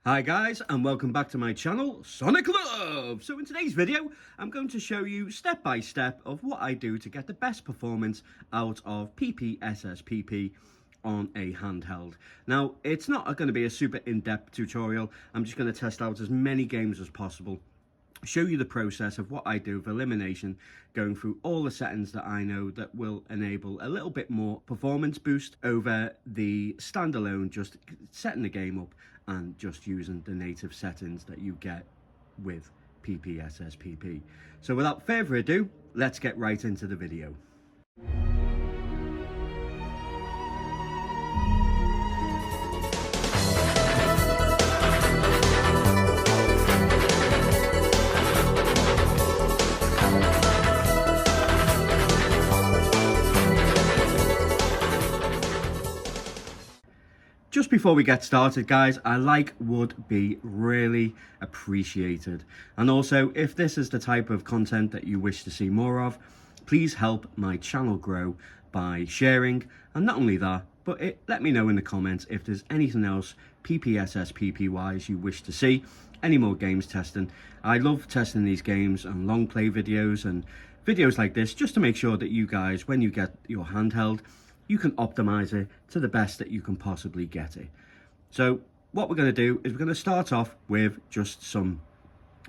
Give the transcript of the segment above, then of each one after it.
Hi guys, and welcome back to my channel, Sonic Love! So in today's video, I'm going to show you step by step of what I do to get the best performance out of PPSSPP on a handheld. Now, it's not going to be a super in-depth tutorial. I'm just going to test out as many games as possible, show you the process of what I do with elimination, going through all the settings that I know that will enable a little bit more performance boost over the standalone, just setting the game up and just using the native settings that you get with PPSSPP. So without further ado, let's get right into the video. Just before we get started, guys, a like would be really appreciated. And also, if this is the type of content that you wish to see more of, please help my channel grow by sharing. And not only that, but let me know in the comments if there's anything else PPSSPP wise you wish to see, any more games testing. I love testing these games and long play videos and videos like this, just to make sure that you guys, when you get your handheld, you can optimize it to the best that you can possibly get it. So what we're going to do is we're going to start off with just some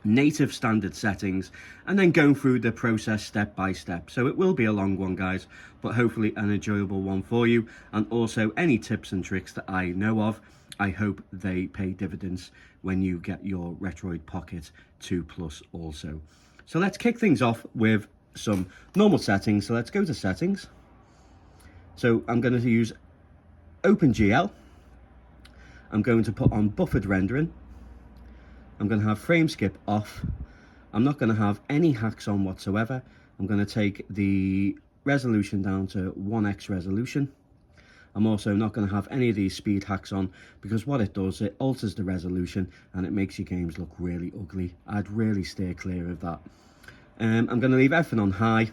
native standard settings and then going through the process step by step. So it will be a long one, guys, but hopefully an enjoyable one for you. And also any tips and tricks that I know of, I hope they pay dividends when you get your Retroid Pocket 2 Plus also. So let's kick things off with some normal settings. So let's go to settings. So I'm going to use OpenGL. I'm going to put on buffered rendering. I'm going to have frame skip off. I'm not going to have any hacks on whatsoever. I'm going to take the resolution down to 1x resolution. I'm also not going to have any of these speed hacks on, because what it does, it alters the resolution and it makes your games look really ugly. I'd really steer clear of that. I'm going to leave everything on high.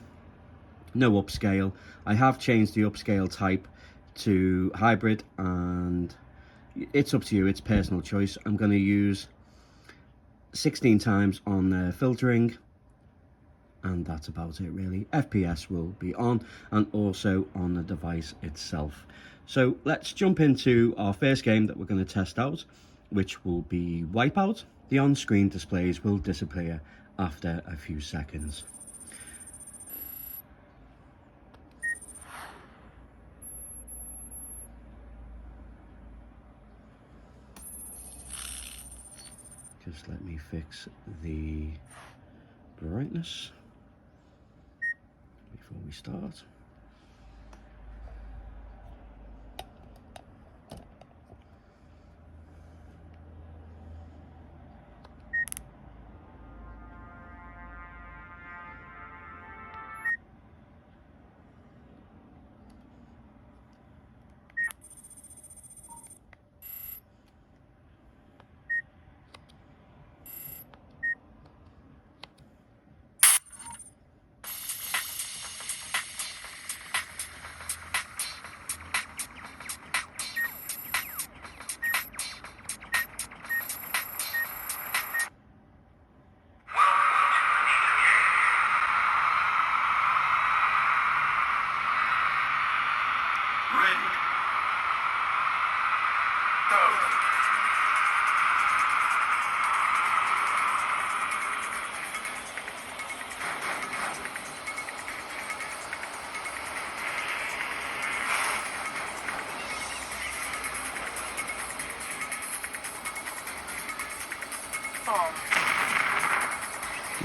No upscale. I have changed the upscale type to hybrid, and it's up to you, it's personal choice. I'm going to use 16 times on the filtering, and that's about it really. FPS will be on, and also on the device itself. So let's jump into our first game that we're going to test out, which will be Wipeout. The on-screen displays will disappear after a few seconds. Just let me fix the brightness before we start.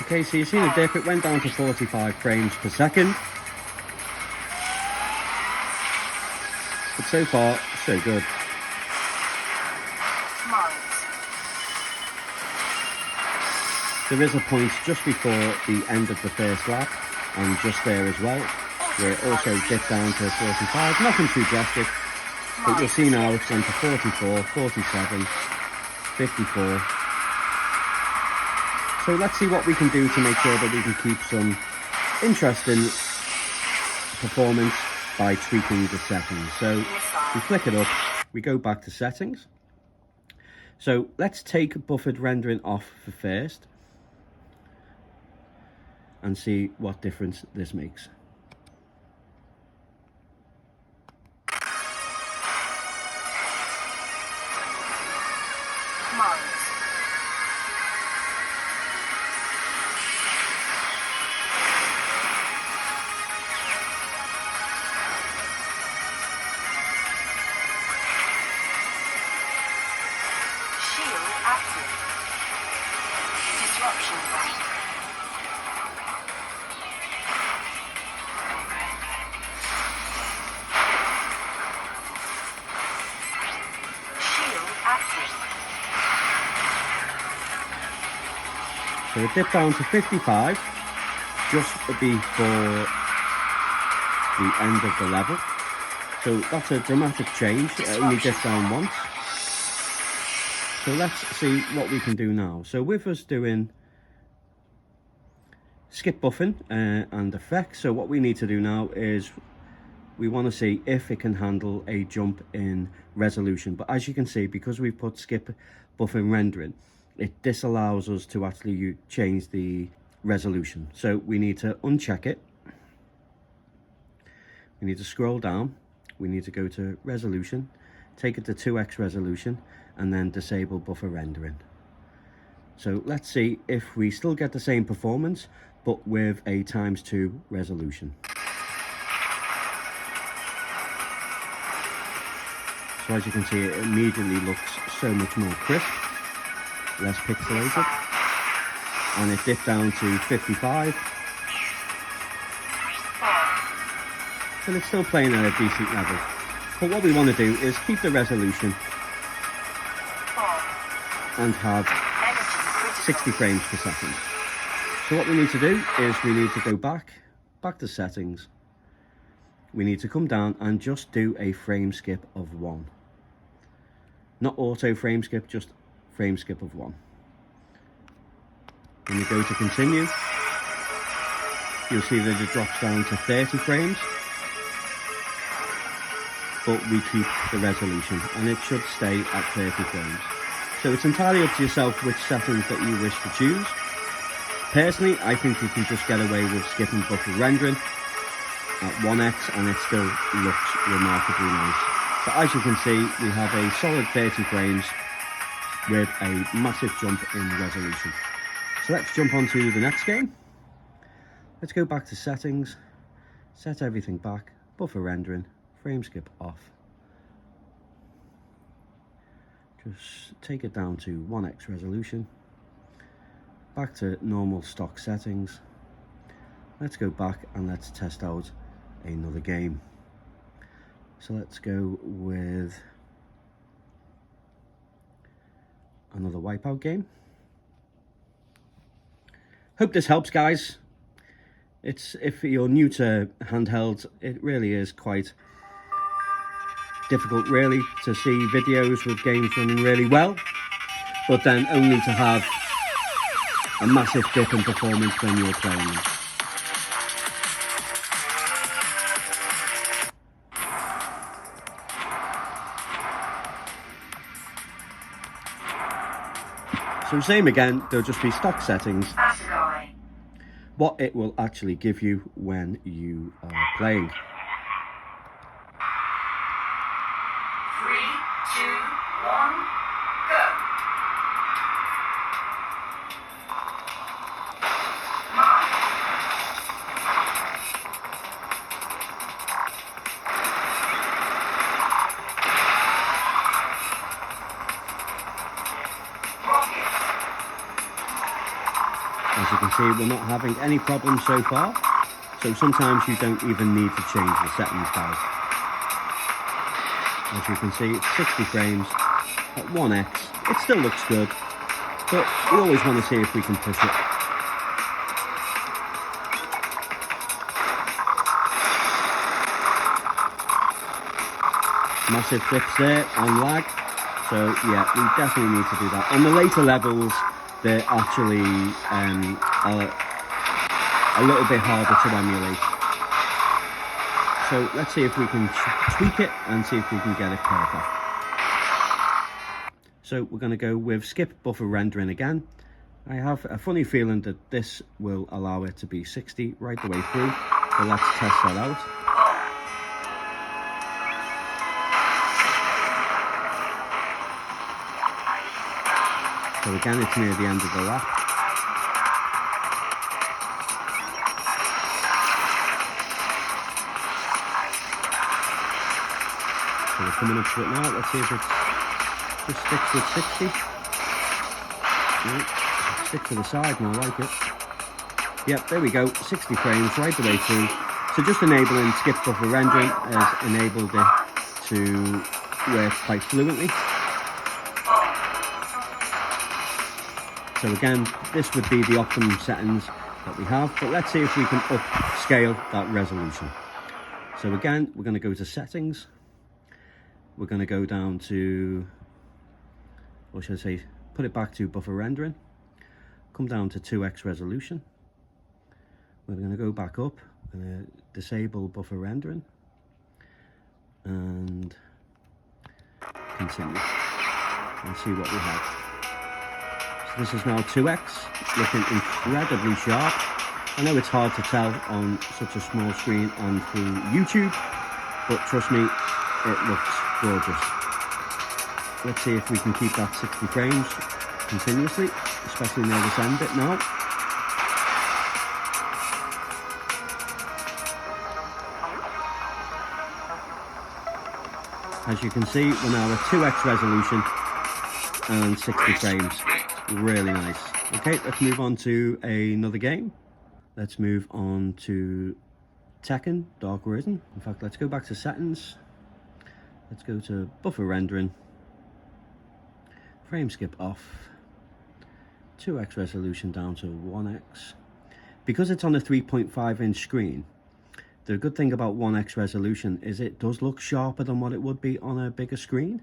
Okay, so you see the dip, it went down to 45 frames per second. But so far, so good. There is a point just before the end of the first lap, and just there as well, where it also dipped down to 45. Nothing too drastic, but you'll see now it's gone to 44, 47, 54. So let's see what we can do to make sure that we can keep some interesting performance by tweaking the settings. So we flick it up, we go back to settings. So let's take buffered rendering off for first and see what difference this makes. So it dipped down to 55 just before the end of the level. So that's a dramatic change. It only dipped down once. So let's see what we can do now. So with us doing skip buffing and effects, so what we need to do now is we want to see if it can handle a jump in resolution. But as you can see, because we've put skip buffing rendering, it disallows us to actually change the resolution. So we need to uncheck it. We need to scroll down. We need to go to resolution, take it to 2x resolution, and then disable buffer rendering. So let's see if we still get the same performance, but with a ×2 resolution. So as you can see, it immediately looks so much more crisp, less pixelated, and it dipped down to 55. So it's still playing at a decent level. But what we want to do is keep the resolution and have 60 frames per second. So what we need to do is we need to go back to settings. We need to come down and just do a frame skip of 1. Not auto frame skip, just frame skip of 1. When we go to continue, you'll see that it drops down to 30 frames. But we keep the resolution and it should stay at 30 frames. So it's entirely up to yourself which settings that you wish to choose. Personally, I think you can just get away with skipping buffer rendering at 1x and it still looks remarkably nice. But as you can see, we have a solid 30 frames with a massive jump in resolution. So let's jump on to the next game. Let's go back to settings, set everything back, buffer rendering, frame skip off. Just take it down to 1x resolution. Back to normal stock settings. Let's go back and let's test out another game. So let's go with another Wipeout game. Hope this helps, guys. If you're new to handhelds, it really is quite difficult really to see videos with games running really well, but then only to have a massive dip in performance when you're playing them. So same again, there'll just be stock settings, what it will actually give you when you are playing. 3, 2, 1, go! As you can see, we're not having any problems so far. So sometimes you don't even need to change the settings, guys. As you can see, it's 60 frames at 1x. It still looks good, but we always want to see if we can push it. Massive dips there on lag. So yeah, we definitely need to do that. On the later levels, they're actually a little bit harder to emulate. So let's see if we can tweak it and see if we can get it perfect. So we're going to go with skip buffer rendering again. I have a funny feeling that this will allow it to be 60 right the way through. So let's test that out. So again, it's near the end of the lap. So we're coming up to it now. Let's see if it just sticks with 60. No, stick to the side, more like it. Yep, there we go. 60 frames right the way through. So just enabling skip buffer rendering has enabled it to work quite fluently. So again, this would be the optimum settings that we have, but let's see if we can upscale that resolution. So again, we're going to go to settings. We're going to go down to, or should I say, put it back to buffer rendering. Come down to 2x resolution. We're going to go back up. We're going to disable buffer rendering and continue and see what we have. This is now 2x, looking incredibly sharp. I know it's hard to tell on such a small screen and through YouTube, but trust me, it looks gorgeous. Let's see if we can keep that 60 frames continuously, especially near this end bit now. As you can see, we're now at 2x resolution and 60 frames. Really nice. Okay, let's move on to another game. Let's move on to Tekken Dark Risen. In fact, let's go back to settings. Let's go to buffer rendering. Frame skip off. 2x resolution down to 1x. Because it's on a 3.5-inch screen, the good thing about 1x resolution is it does look sharper than what it would be on a bigger screen.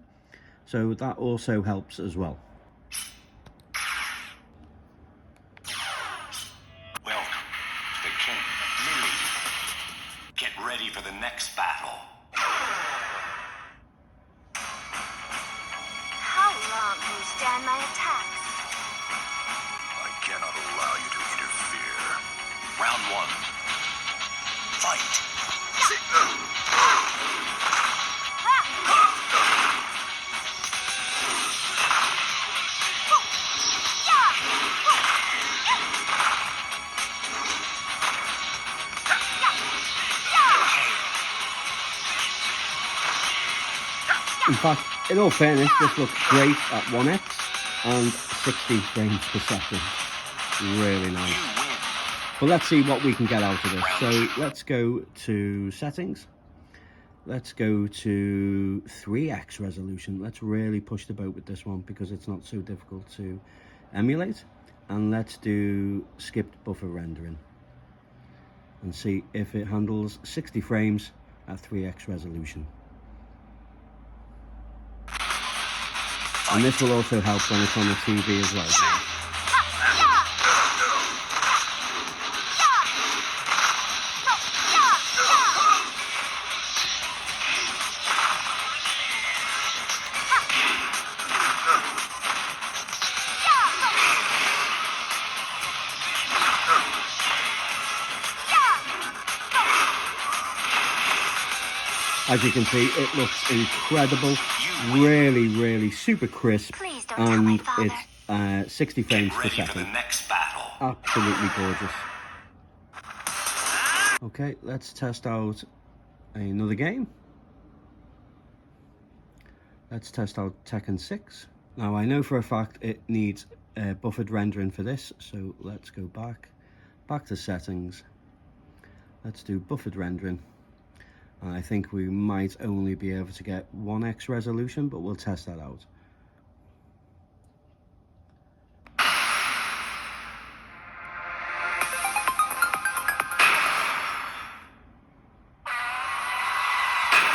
So that also helps as well. Ready for the next battle. How long can you stand my attacks? I cannot allow you to interfere. Round 1. Fight. In fact, in all fairness, this looks great at 1x and 60 frames per second. Really nice. But let's see what we can get out of this. So let's go to settings. Let's go to 3x resolution. Let's really push the boat with this one because it's not so difficult to emulate. And let's do skipped buffer rendering and see if it handles 60 frames at 3x resolution. And this will also help when it's on the TV as well. As you can see, it looks incredible. Really super crisp, and it's 60 frames per second. Absolutely gorgeous. Okay, let's test out another game. Let's test out Tekken 6. Now I know for a fact it needs buffered rendering for this, so let's go back to settings. Let's do buffered rendering. I think we might only be able to get 1x resolution, but we'll test that out.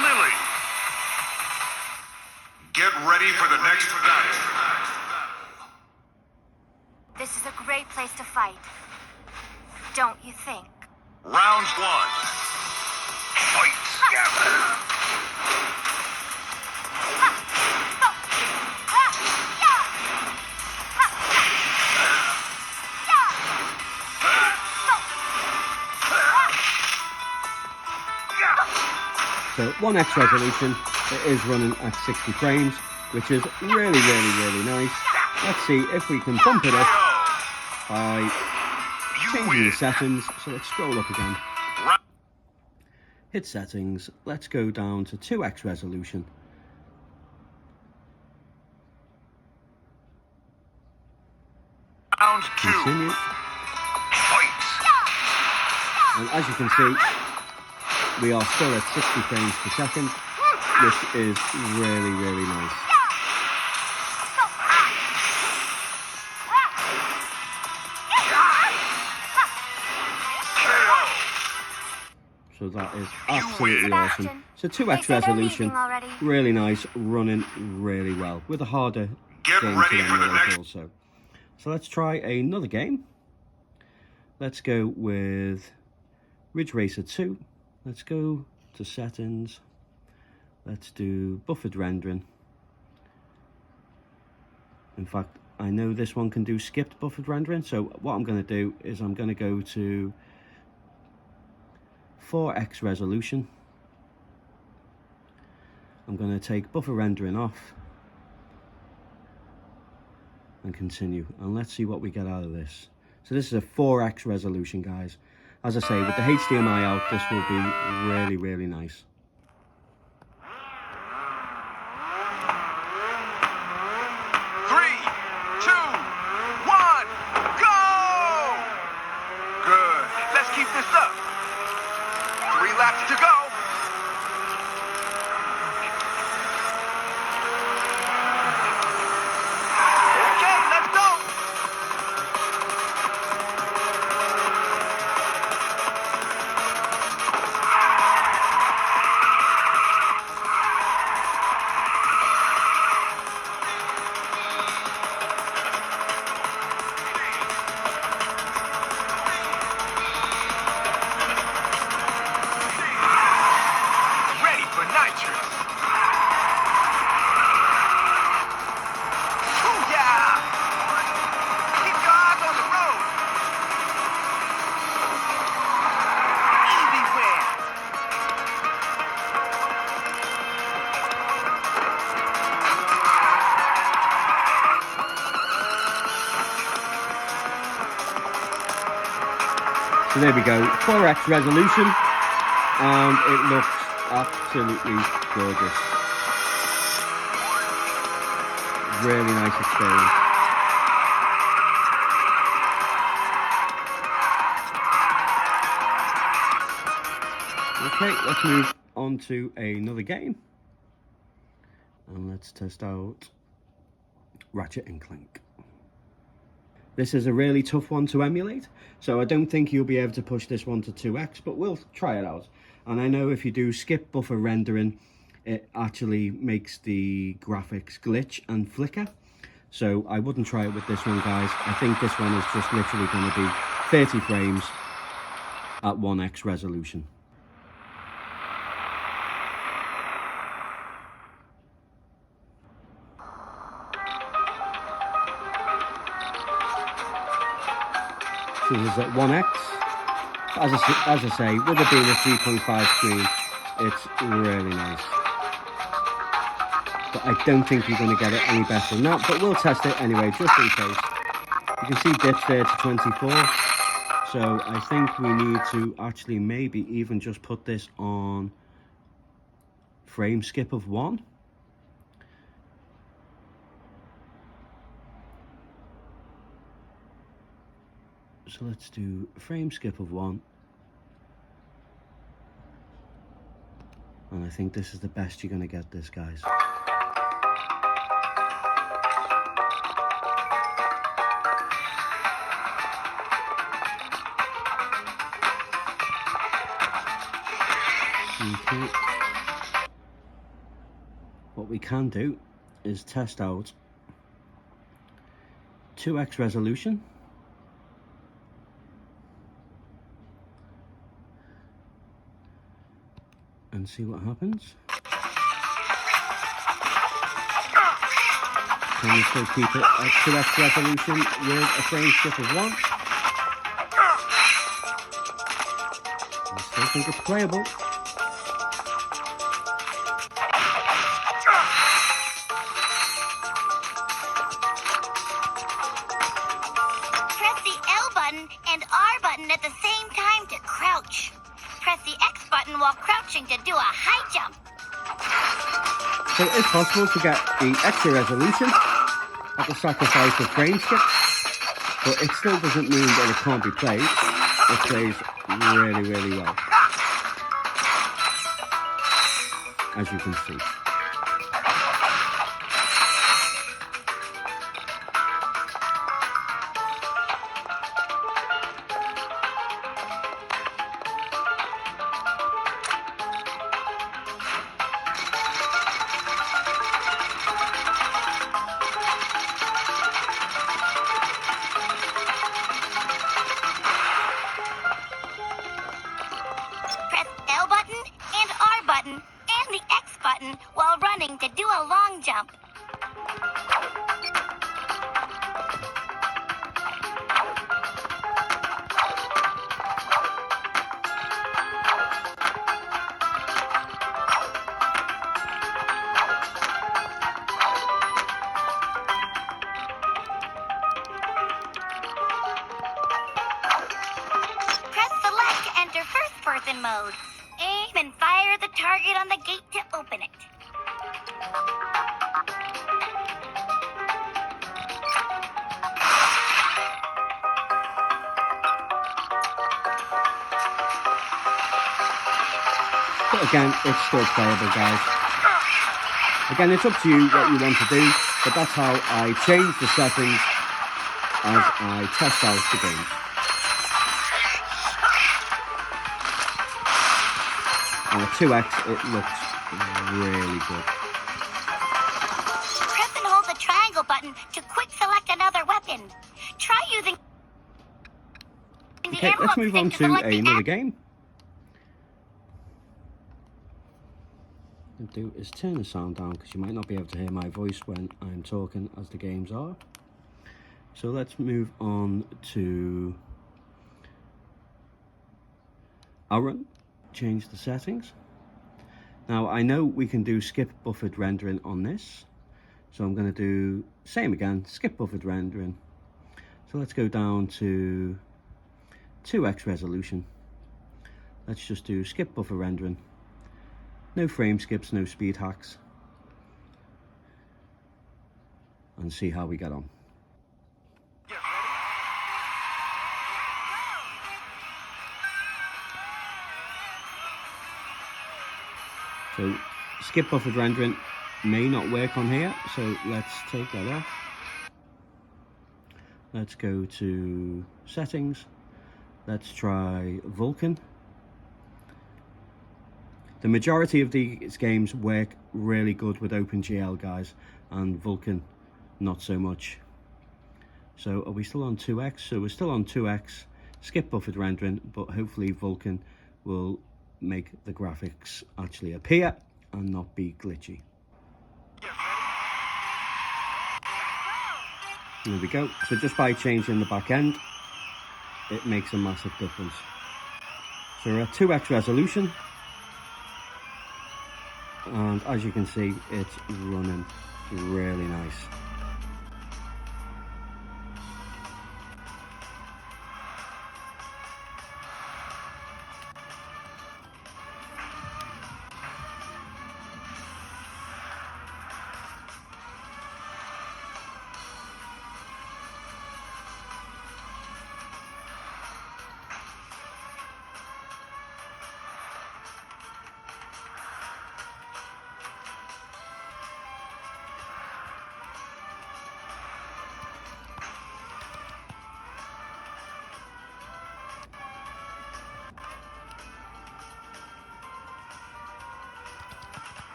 Lily, get ready for the next battle. This is a great place to fight. Don't you think? Round 1. Fight. So 1x resolution, it is running at 60 frames, which is really nice. Let's see if we can bump it up by changing the settings. So let's scroll up again. Hit settings, let's go down to 2x resolution. Round 2. Continue. Fight. And as you can see, we are still at 60 frames per second, which is really nice. So that is absolutely awesome. So 2x resolution, really nice, running really well with a harder Get game ready to for the emulate next. also. So let's try another game. Let's go with Ridge Racer 2. Let's go to settings. Let's do buffered rendering. In fact, I know this one can do skipped buffered rendering. So what I'm going to do is I'm going to go to 4x resolution. I'm going to take buffer rendering off and continue, and let's see what we get out of this. So this is a 4x resolution, guys. As I say, with the HDMI out, this will be really nice. Laps to go. Okay, let's go. So there we go, 4x resolution, and it looks absolutely gorgeous. Really nice experience. Okay, let's move on to another game. And let's test out Ratchet and Clink. This is a really tough one to emulate, so I don't think you'll be able to push this one to 2x, but we'll try it out. And I know if you do skip buffer rendering, it actually makes the graphics glitch and flicker. So I wouldn't try it with this one, guys. I think this one is just literally going to be 30 frames at 1x resolution. So this is at 1x. As I say, with it being a 3.5 screen, it's really nice. But I don't think you're going to get it any better than that, but we'll test it anyway, just in case. You can see dips there to 24. So I think we need to actually maybe even just put this on frame skip of 1. So let's do frame skip of 1. And I think this is the best you're going to get this, guys. Okay. What we can do is test out 2x resolution. And see what happens. Can we still keep it at 2x resolution with a frame skip of 1? I still think it's playable. button at the same time to crouch. Press the X button while crouching to do a high jump. So it is possible to get the extra resolution at the sacrifice of frame skip, but it still doesn't mean that it can't be played. It plays really, really well, as you can see. Press L button and R button and the X button while running to do a long jump. Press select to enter first-person mode. Aim and fire the target on the gate to open it. But again, it's still playable, guys. Again, it's up to you what you want to do, but that's how I change the settings as I test out the game. And at 2x, it looks really good. Press and hold the triangle button to quick select another weapon. Try using the Okay, analog let's move on stick to select the another game. What I'll do is turn the sound down because you might not be able to hear my voice when I'm talking as the games are. So let's move on to Outrun. Change the settings. Now I know we can do skip buffered rendering on this, so I'm going to do same again, skip buffered rendering. So let's go down to 2x resolution. Let's just do skip buffer rendering. No frame skips, no speed hacks, and see how we get on. So skip buffered rendering may not work on here, so let's take that off. Let's go to settings. Let's try Vulkan. The majority of these games work really good with OpenGL, guys, and Vulkan not so much. So are we still on 2x? So we're still on 2x, skip buffered rendering, but hopefully Vulkan will make the graphics actually appear and not be glitchy. There we go. So just by changing the back end, it makes a massive difference. So we're at 2x resolution, and as you can see, it's running really nice.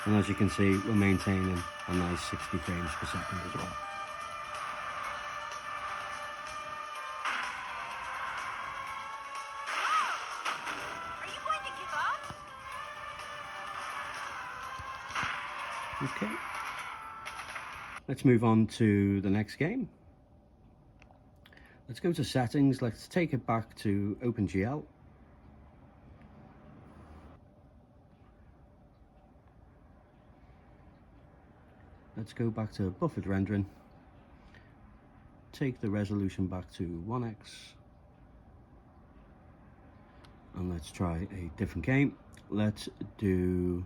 And as you can see, we're maintaining a nice 60 frames per second as well. Are you going to give up? Okay. Let's move on to the next game. Let's go to settings. Let's take it back to OpenGL. Let's go back to buffered rendering. Take the resolution back to 1x. And let's try a different game. Let's do...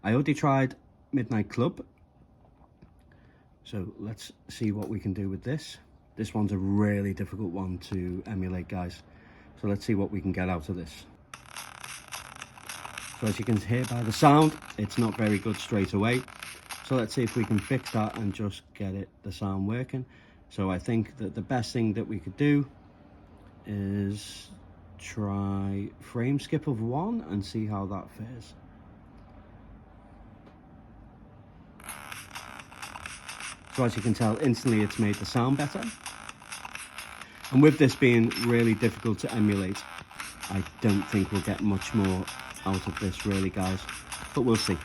I already tried Midnight Club. So let's see what we can do with this. This one's a really difficult one to emulate, guys. So let's see what we can get out of this. So as you can hear by the sound, it's not very good straight away. So let's see if we can fix that and just get the sound working. So I think that the best thing that we could do is try frame skip of 1 and see how that fares. So as you can tell, instantly it's made the sound better. And with this being really difficult to emulate, I don't think we'll get much more out of this really, guys, but we'll see.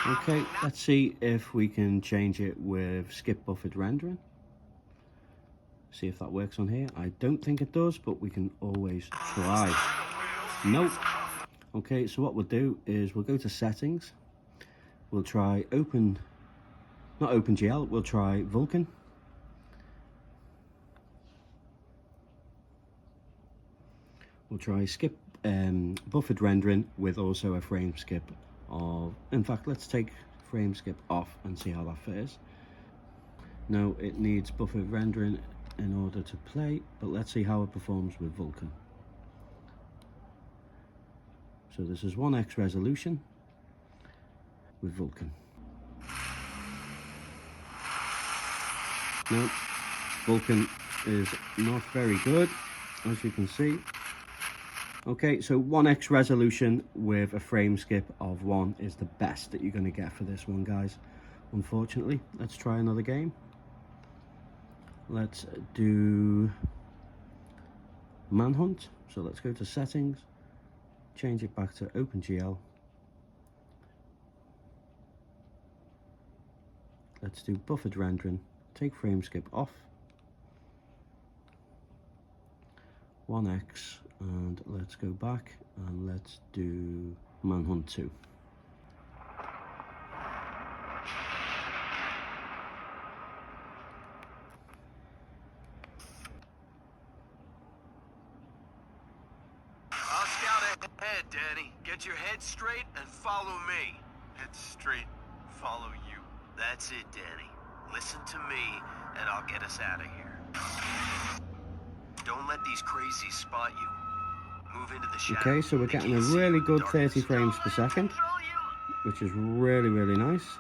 Okay, let's see if we can change it with skip buffered rendering. See if that works on here. I don't think it does, but we can always try. Nope. Okay, so what we'll do is we'll go to settings. We'll try not OpenGL, we'll try Vulkan. We'll try skip buffered rendering with also a frame skip of, in fact, let's take frame skip off and see how that fares. No, it needs buffered rendering in order to play, but let's see how it performs with Vulkan. So this is 1x resolution with Vulkan. No, Vulkan is not very good, as you can see. Okay, so 1x resolution with a frame skip of 1 is the best that you're going to get for this one, guys. Unfortunately, let's try another game. Let's do Manhunt. So let's go to settings, change it back to OpenGL. Let's do buffered rendering, take frame skip off, 1x, and let's go back and let's do Manhunt 2. I'll scout ahead, Danny. Get your head straight and follow me. Head straight, follow you. That's it, Danny. Listen to me, and I'll get us out of here. Don't let these crazies spot you. Move into the shadow. Okay, so we're getting a really good 30 frames per second, which is really, really nice.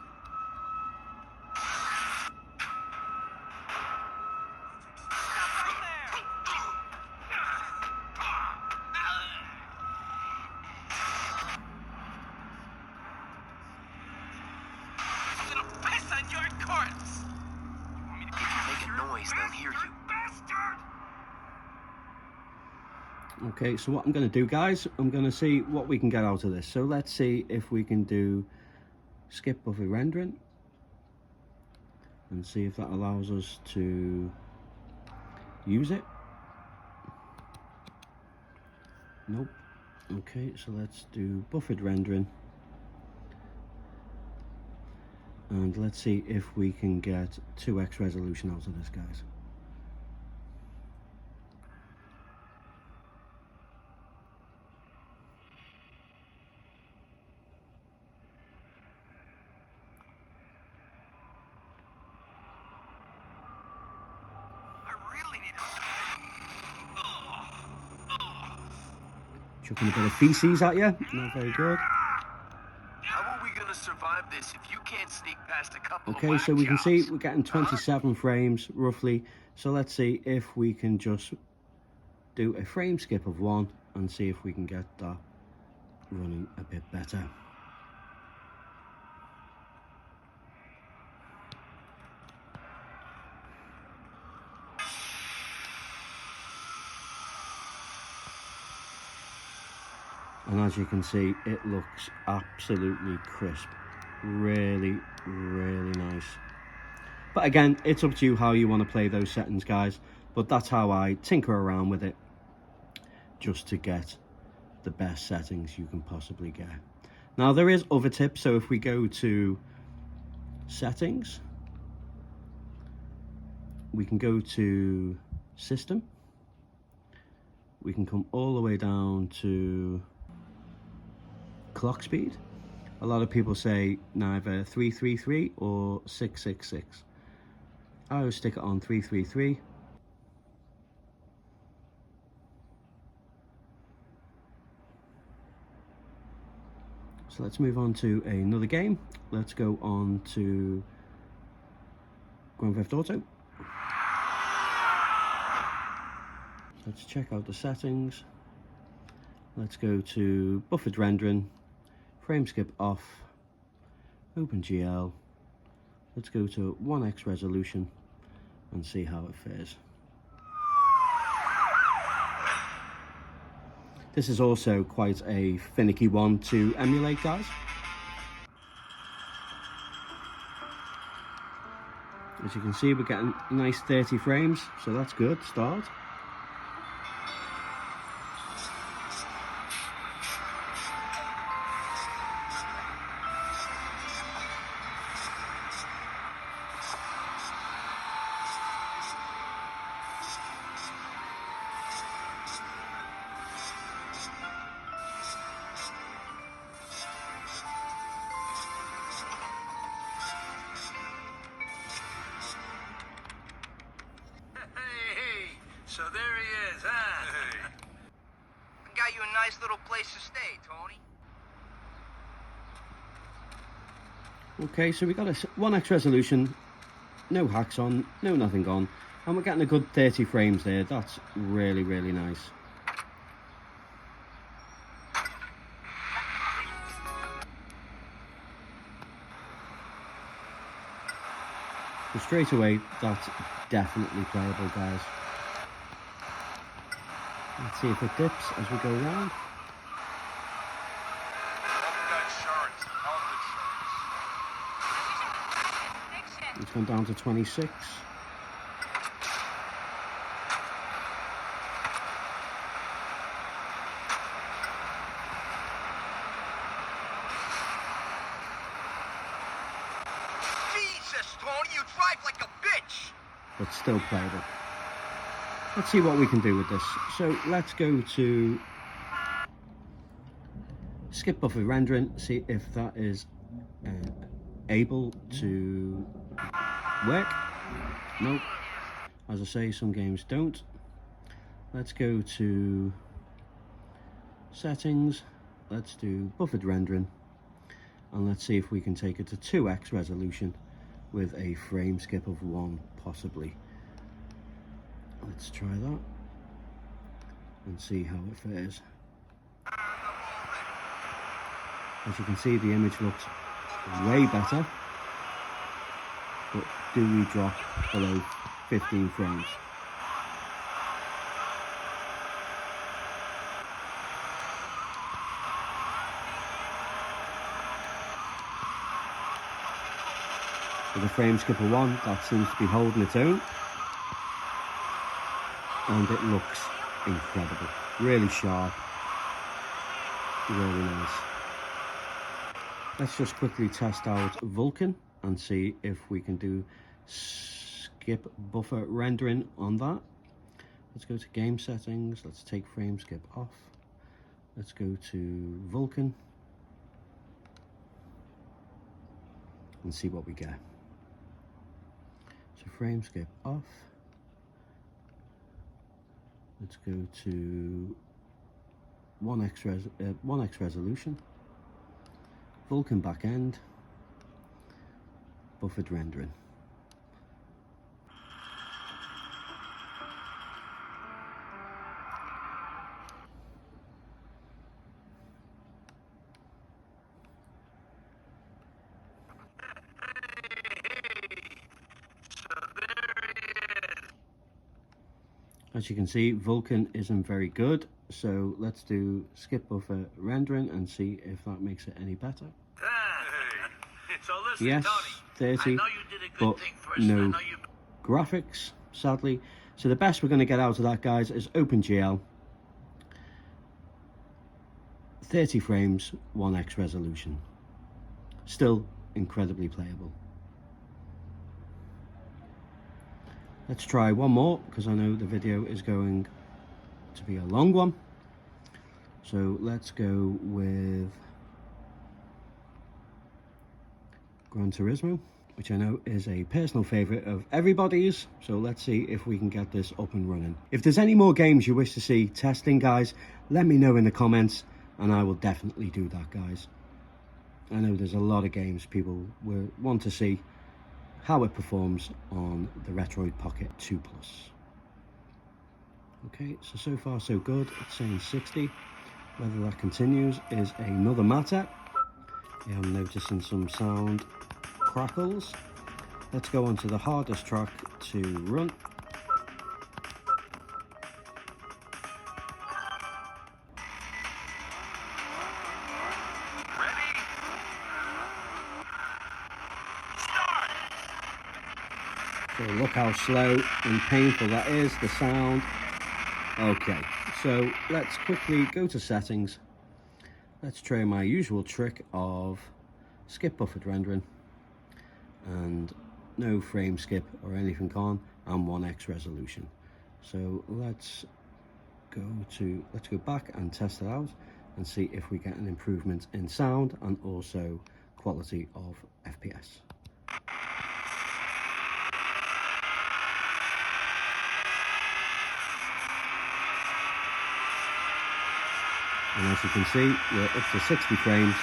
Okay, so what I'm going to do, guys, I'm going to see what we can get out of this. So let's see if we can do skip buffer rendering and see if that allows us to use it. Nope. Okay, so let's do buffered rendering. And let's see if we can get 2x resolution out of this, guys. Chucking a bit of feces at you, not very good. How are we gonna survive this if you can't sneak past a couple of Okay, whack so we can see jobs? we're getting 27 frames roughly. So let's see if we can just do a frame skip of 1 and see if we can get that running a bit better. And as you can see, it looks absolutely crisp. Really, really nice. But again, it's up to you how you want to play those settings, guys. But that's how I tinker around with it, just to get the best settings you can possibly get. Now, there is other tips. So if we go to settings, we can go to system. We can come all the way down to clock speed. A lot of people say neither 333 or 666. I always stick it on 333. So let's move on to another game. Let's go on to Grand Theft Auto. Let's check out the settings. Let's go to buffered rendering, frame skip off, OpenGL. Let's go to 1x resolution and see how it fares. This is also quite a finicky one to emulate, guys. As you can see, we're getting a nice 30 frames, so that's good start. So there he is, huh? Hey. I got you a nice little place to stay, Tony. Okay, so we got a 1x resolution, no hacks on, no nothing on, and we're getting a good 30 frames there. That's really, really nice. So straight away, that's definitely playable, guys. Let's see if it dips as we go around. It's gone down to 26. Jesus, Tony, you drive like a bitch! But still playable. Let's see what we can do with this. So let's go to skip buffer rendering, see if that is able to work. Nope. As I say, some games don't. Let's go to settings. Let's do buffered rendering. And let's see if we can take it to 2x resolution with a frame skip of 1, possibly. Let's try that and see how it fares. As you can see, the image looks way better, but do we drop below 15 frames? With a frame skip of 1, that seems to be holding its own. and it looks incredible. Really sharp, really nice. Let's just quickly test out Vulkan and see if we can do skip buffer rendering on that. Let's go to game settings, let's take frame skip off. Let's go to Vulkan and see what we get. So frame skip off. Let's go to 1x resolution, Vulkan backend, buffered rendering. As you can see, Vulkan isn't very good, so let's do skip buffer rendering and see if that makes it any better. So listen, Yes, Tony, 30, I know you did a good but thing for us. no I know you... graphics, sadly. So the best we're going to get out of that, guys, is OpenGL. 30 frames, 1x resolution. Still incredibly playable. Let's try one more, because I know the video is going to be a long one. So let's go with Gran Turismo, which I know is a personal favorite of everybody's. So let's see if we can get this up and running. If there's any more games you wish to see testing, guys, let me know in the comments, and I will definitely do that, guys. I know there's a lot of games people will want to see how it performs on the Retroid Pocket 2 Plus. Okay, so far so good. It's saying 60. Whether that continues is another matter. Yeah, I'm noticing some sound crackles. Let's go on to the hardest track to run. So look how slow and painful that is, the sound. Okay, so let's quickly go to settings. Let's try my usual trick of skip buffered rendering and no frame skip or anything on, and 1x resolution. So let's go back and test it out and see if we get an improvement in sound and also quality of FPS. And as you can see, we're up to 60 frames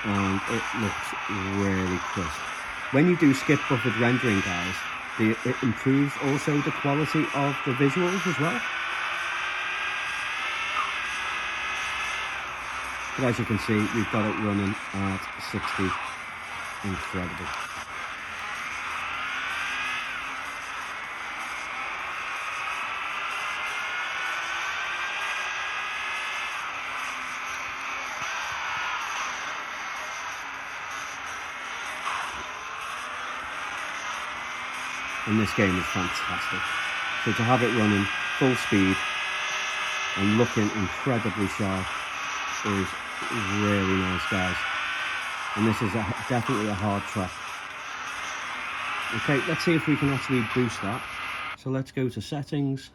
and it looks really crisp. When you do skip buffered rendering, guys, it improves also the quality of the visuals as well. But as you can see, we've got it running at 60. Incredible. And this game is fantastic. So to have it running full speed and looking incredibly sharp is really nice, guys. And this is definitely a hard track. Okay, let's see if we can actually boost that. So let's go to settings.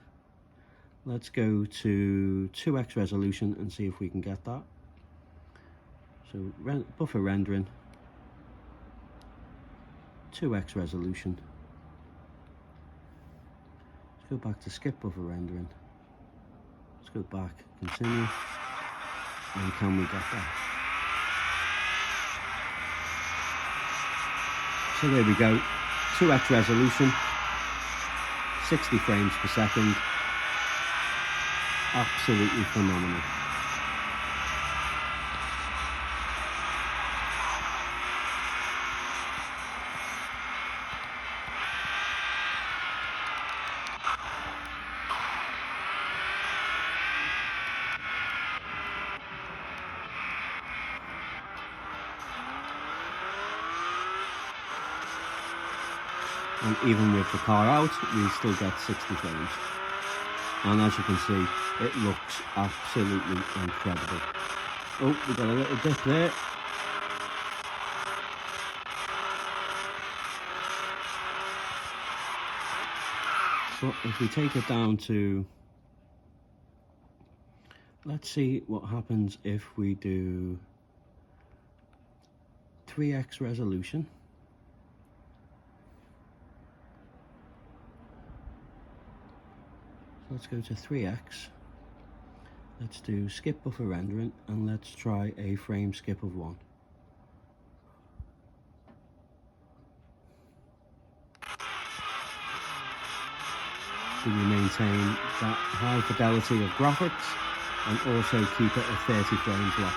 Let's go to 2x resolution and see if we can get that. So buffer rendering, 2x resolution. Let's go back to skip buffer rendering. Let's go back, continue. And can we get that? So there we go, 2x resolution, 60 frames per second. Absolutely phenomenal. And even with the car out, we still get 60 frames. and as you can see, it looks absolutely incredible. Oh, we got a little dip there. So if we take it down to, let's see what happens if we do 3x resolution. So let's go to 3x. Let's do skip buffer rendering, and let's try a frame skip of 1. Do we maintain that high fidelity of graphics and also keep it at 30 frames locked?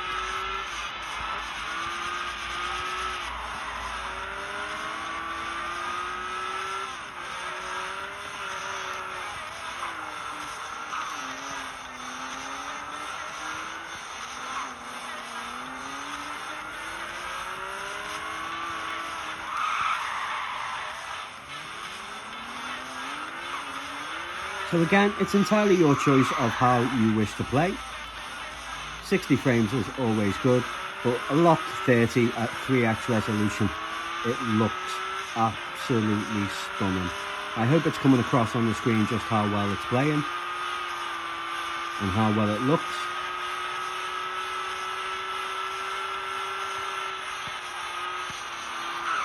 So again, it's entirely your choice of how you wish to play. 60 frames is always good, but a locked 30 at 3x resolution, it looks absolutely stunning. I hope it's coming across on the screen just how well it's playing and how well it looks.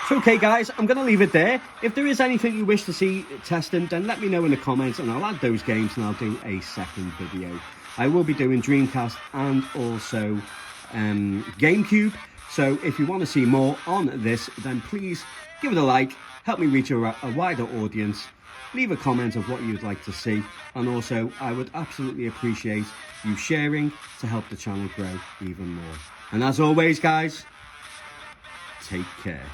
So okay guys, I'm going to leave it there. If there is anything you wish to see testing, then let me know in the comments and I'll add those games and I'll do a second video. I will be doing Dreamcast and also GameCube. So if you want to see more on this, then please give it a like, help me reach a wider audience, leave a comment of what you'd like to see, and also I would absolutely appreciate you sharing to help the channel grow even more. And as always guys, take care.